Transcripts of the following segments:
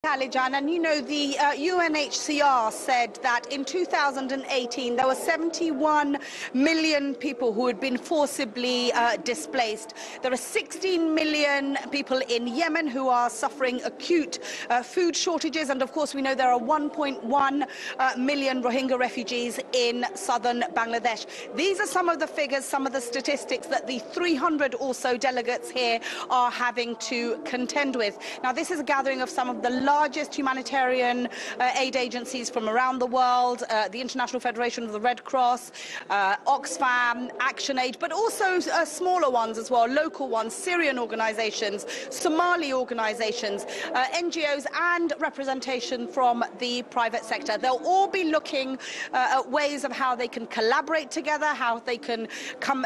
Alijan, and you know, the UNHCR said that in 2018 there were 71 million people who had been forcibly displaced. There are 16 million people in Yemen who are suffering acute food shortages, and of course we know there are 1.1 million Rohingya refugees in southern Bangladesh. These are some of the figures, some of the statistics that the 300 or so delegates here are having to contend with. Now, this is a gathering of some of the largest humanitarian aid agencies from around the world, the International Federation of the Red Cross, Oxfam, ActionAid, but also smaller ones as well, local ones, Syrian organizations, Somali organizations, NGOs, and representation from the private sector. They'll all be looking at ways of how they can collaborate together, how they can come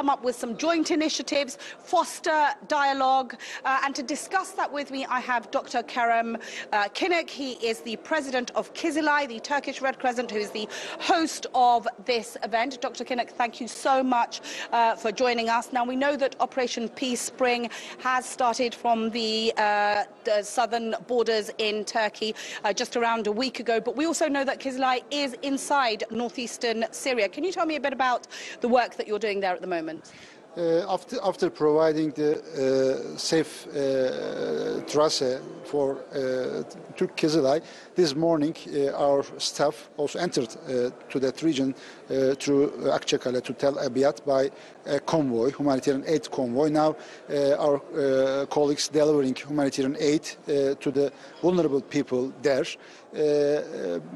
up with some joint initiatives, foster dialogue, and to discuss that with me, I have Dr. Kerem Kinik. He is the president of Kizilay, the Turkish Red Crescent, who is the host of this event. Dr. Kinik, thank you so much for joining us. Now, we know that Operation Peace Spring has started from the southern borders in Turkey just around a week ago, but we also know that Kizilay is inside northeastern Syria. Can you tell me a bit about the work that you're doing there at the moment? After providing the safe trace for Kizilay, this morning our staff also entered to that region through Akçakale to Tel Abyad by a convoy, humanitarian aid convoy. Now our colleagues delivering humanitarian aid to the vulnerable people there.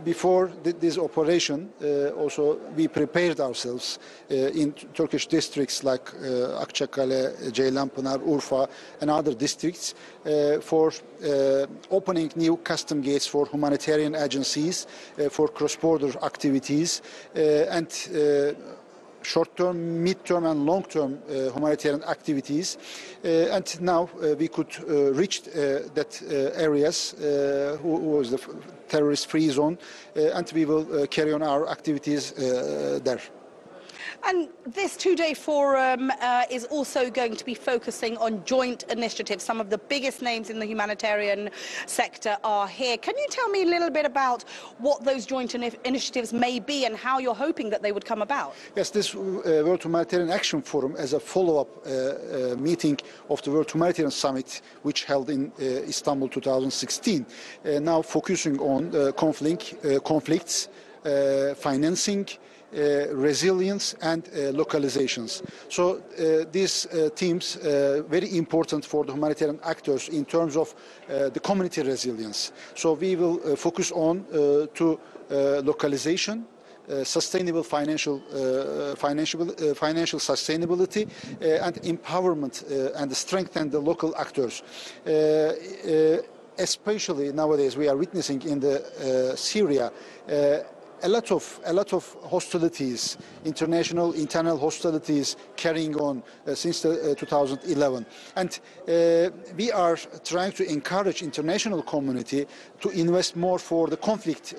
Before this operation, also we prepared ourselves in Turkish districts like Akçakale, Ceylanpınar, Urfa, and other districts for opening new custom gates for humanitarian agencies, for cross-border activities, and short-term, mid-term and long-term humanitarian activities. And now we could reach that areas who was the terrorist-free zone, and we will carry on our activities there. And this two-day forum is also going to be focusing on joint initiatives. Some of the biggest names in the humanitarian sector are here. Can you tell me a little bit about what those joint initiatives may be and how you're hoping that they would come about? Yes, this World Humanitarian Action Forum as a follow-up meeting of the World Humanitarian Summit, which held in Istanbul 2016, now focusing on conflicts, financing, resilience and localizations. So these themes very important for the humanitarian actors in terms of the community resilience. So we will focus on to localization, sustainable financial sustainability, and empowerment and strengthen the local actors. Especially nowadays, we are witnessing in the Syria a lot of hostilities, internal hostilities carrying on since 2011, and we are trying to encourage international community to invest more for the conflict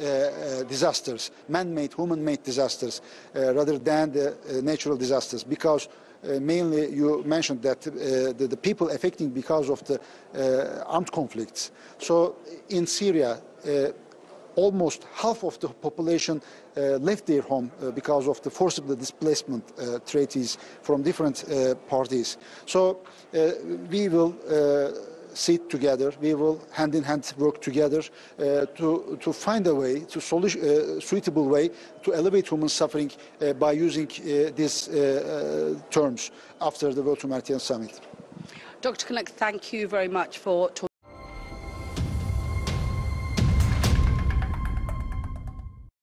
disasters, man-made, human-made disasters, rather than the natural disasters, because mainly you mentioned that the people affecting because of the armed conflicts. So in Syria, almost half of the population left their home because of the forcible displacement treaties from different parties. So we will sit together, we will hand in hand work together to find a way, to suitable way to elevate human suffering by using these terms after the World Humanitarian Summit. Dr. Kinik, thank you very much for talking.